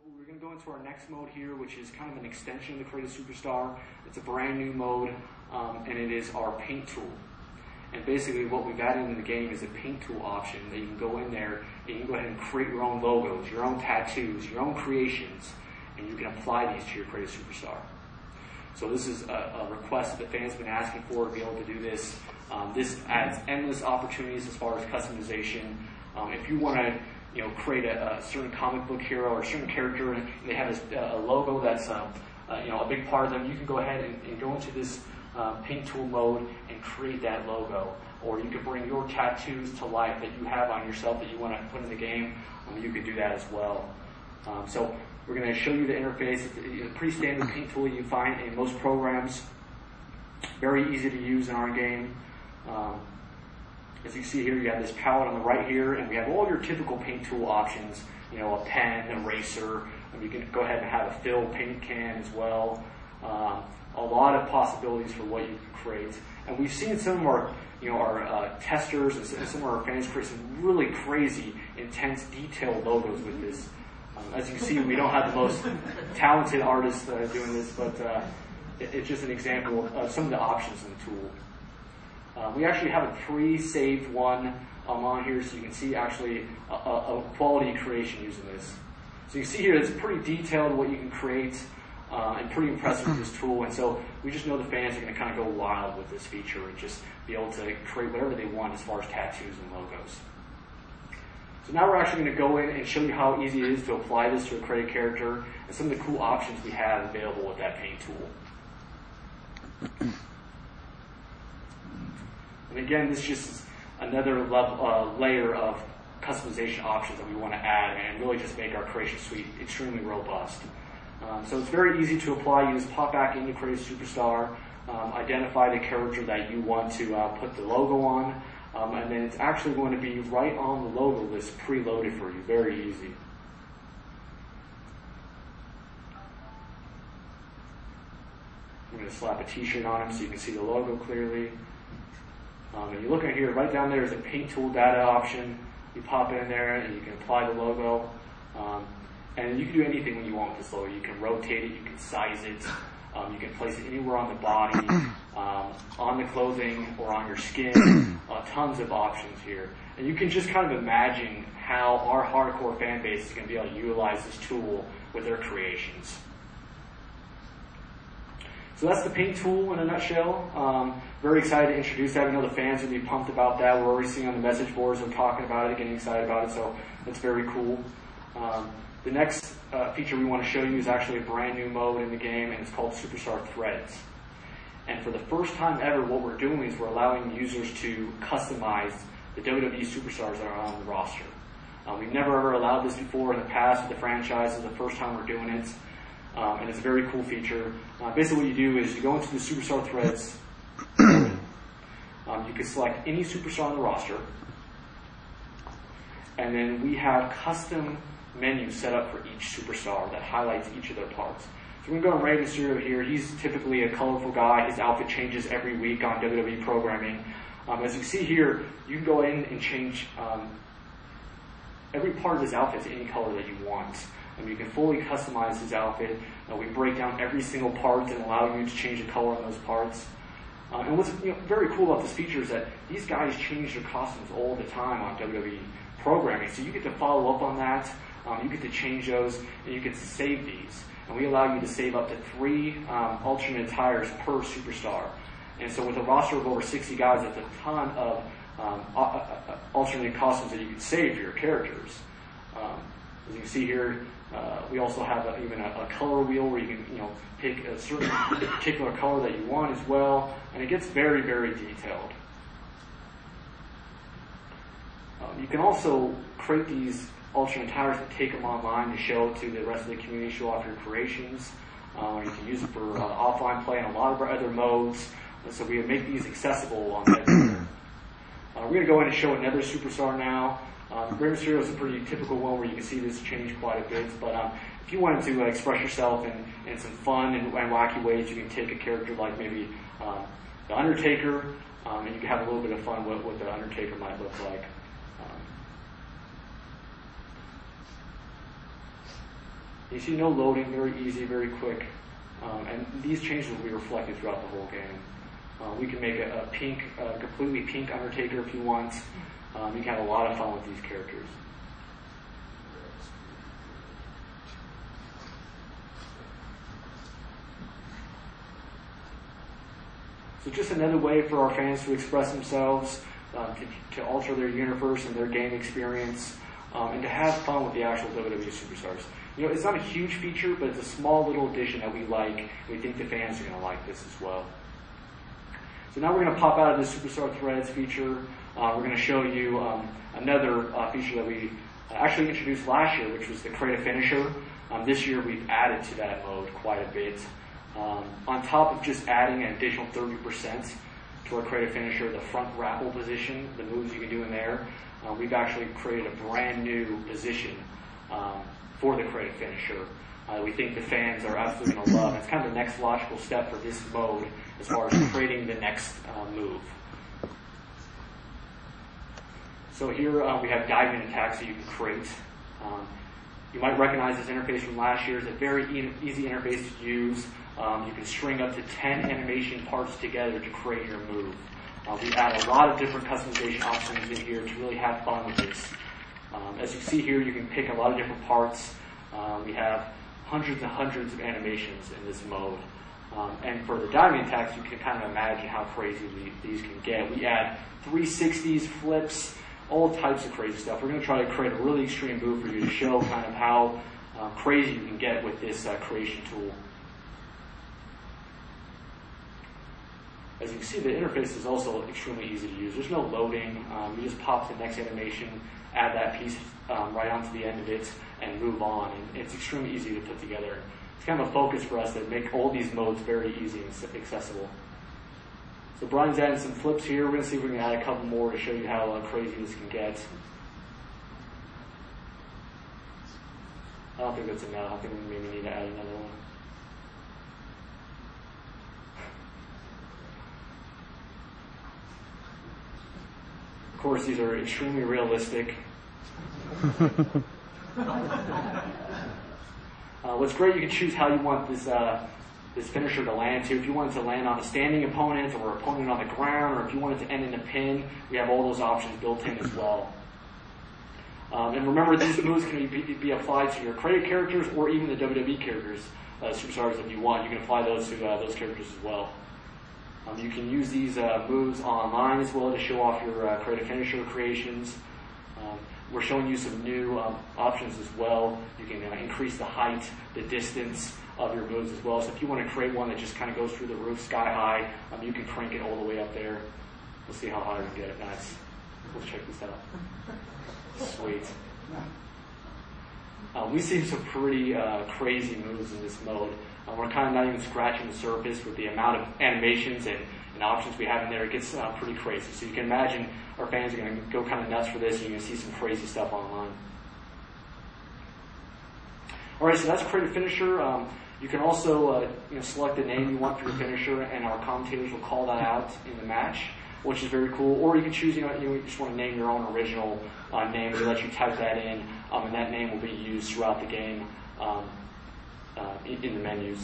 We're going to go into our next mode here, which is kind of an extension of the Create a Superstar. It's a brand new mode, and it is our paint tool. And basically what we've added in the game is a paint tool option that you can go in there and you can go ahead and create your own logos, your own tattoos, your own creations, and you can apply these to your Create a Superstar. So this is a request that the fans have been asking for, to be able to do this. This adds endless opportunities as far as customization. If you want to create a certain comic book hero or a certain character, and they have a logo that's a big part of them, you can go ahead and go into this paint tool mode and create that logo. Or you can bring your tattoos to life that you have on yourself that you want to put in the game. You can do that as well. So we're going to show you the interface. It's a pretty standard paint tool you find in most programs. Very easy to use in our game. As you see here, you have this palette on the right here, and we have all your typical paint tool options. A pen, eraser, and you can go ahead and have a fill paint can as well. A lot of possibilities for what you can create. And we've seen some of our testers and some of our fans create some really crazy, intense, detailed logos with this. As you see, we don't have the most talented artists doing this, but it's just an example of some of the options in the tool. We actually have a pre-saved one on here, so you can see actually a quality creation using this. So you see here, it's pretty detailed what you can create, and pretty impressive with this tool. And so we just know the fans are going to kind of go wild with this feature and just be able to create whatever they want as far as tattoos and logos. So now we're actually going to go in and show you how easy it is to apply this to a created character and some of the cool options we have available with that paint tool. And again, this just is another layer of customization options that we want to add and really just make our creation suite extremely robust. So it's very easy to apply. You just pop back into Create a Superstar, identify the character that you want to put the logo on, and then it's actually going to be right on the logo list preloaded for you. Very easy. I'm going to slap a t-shirt on him so you can see the logo clearly. And you look at here, right down there is a paint tool data option. You pop it in there and you can apply the logo. And you can do anything when you want with this logo. You can rotate it, you can size it, you can place it anywhere on the body, on the clothing, or on your skin. Tons of options here. And you can just kind of imagine how our hardcore fan base is going to be able to utilize this tool with their creations. So that's the paint tool in a nutshell. Very excited to introduce that. We know the fans will be pumped about that. We're already seeing on the message boards them talking about it, getting excited about it, so it's very cool. The next feature we want to show you is actually a brand new mode in the game, and it's called Superstar Threads. And for the first time ever, what we're doing is we're allowing users to customize the WWE Superstars that are on the roster. We've never ever allowed this before in the past with the franchise. This is the first time we're doing it. And it's a very cool feature. Basically what you do is you go into the Superstar Threads. You can select any superstar on the roster. And then we have custom menus set up for each superstar that highlights each of their parts. So we're going to go on Rey Mysterio here. He's typically a colorful guy. His outfit changes every week on WWE programming. As you see here, you can go in and change every part of his outfit to any color that you want. You can fully customize his outfit. We break down every single part and allow you to change the color on those parts. And what's very cool about this feature is that these guys change their costumes all the time on WWE programming. So you get to follow up on that. You get to change those, and you get to save these. And we allow you to save up to 3 alternate attires per superstar. And so with a roster of over 60 guys, that's a ton of alternate costumes that you can save for your characters. As you can see here, we also have even a color wheel where you can pick a certain particular color that you want as well, and it gets very, very detailed. You can also create these alternate attires and take them online to show it to the rest of the community, show off your creations. You can use it for offline play and a lot of our other modes. So we make these accessible on everywhere. We're going to go in and show another superstar now. Rey Mysterio is a pretty typical one where you can see this change quite a bit, but if you wanted to express yourself in some fun and wacky ways, you can take a character like maybe The Undertaker, and you can have a little bit of fun with what The Undertaker might look like. You see no loading, very easy, very quick, and these changes will be reflected throughout the whole game. We can make a pink, completely pink Undertaker if you want. You can have a lot of fun with these characters. So just another way for our fans to express themselves, to alter their universe and their game experience, and to have fun with the actual WWE Superstars. You know, it's not a huge feature, but it's a small little addition that we like. We think the fans are going to like this as well. So now we're going to pop out of the Superstar Threads feature. We're going to show you another feature that we actually introduced last year, which was the Create a Finisher. This year we've added to that mode quite a bit. On top of just adding an additional 30% to our Create a Finisher, the front grapple position, the moves you can do in there, we've actually created a brand new position for the Create a Finisher. We think the fans are absolutely going to love. It's kind of the next logical step for this mode as far as creating the next move. So here we have diamond attacks that you can create. You might recognize this interface from last year. It's a very easy interface to use. You can string up to 10 animation parts together to create your move. We add a lot of different customization options in here to really have fun with this. As you see here, you can pick a lot of different parts. We have hundreds and hundreds of animations in this mode. And for the diving attacks, you can kind of imagine how crazy these can get. We add 360s, flips, all types of crazy stuff. We're going to try to create a really extreme move for you to show kind of how crazy you can get with this creation tool. As you can see, the interface is also extremely easy to use. There's no loading. You just pop to the next animation, add that piece right onto the end of it, and move on. And it's extremely easy to put together. It's kind of a focus for us to make all these modes very easy and accessible. So Brian's adding some flips here. We're going to see if we can add a couple more to show you how crazy this can get. I don't think that's enough. I think we maybe need to add another one. Of course, these are extremely realistic. What's great, you can choose how you want this finisher to land to. If you want it to land on a standing opponent or opponent on the ground, or if you want it to end in a pin, we have all those options built in as well. And remember, these moves can be applied to your created characters or even the WWE characters, superstars if you want. You can apply those to those characters as well. You can use these moves online as well to show off your creative finisher creations. We're showing you some new options as well. You can increase the height, the distance of your moves as well. So if you want to create one that just kind of goes through the roof sky high, you can crank it all the way up there. We'll see how high we can get it. Nice. Let's check this out. Sweet. We see some pretty crazy moves in this mode. We're kind of not even scratching the surface with the amount of animations and options we have in there. It gets pretty crazy. So you can imagine our fans are going to go kind of nuts for this, and you're going to see some crazy stuff online. All right, so that's Create a Finisher. You can also select the name you want for your finisher, and our commentators will call that out in the match, which is very cool. Or you can choose, you just want to name your own original name. They let you type that in, and that name will be used throughout the game in the menus.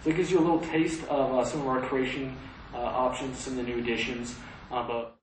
So it gives you a little taste of some of our creation options, some of the new additions. But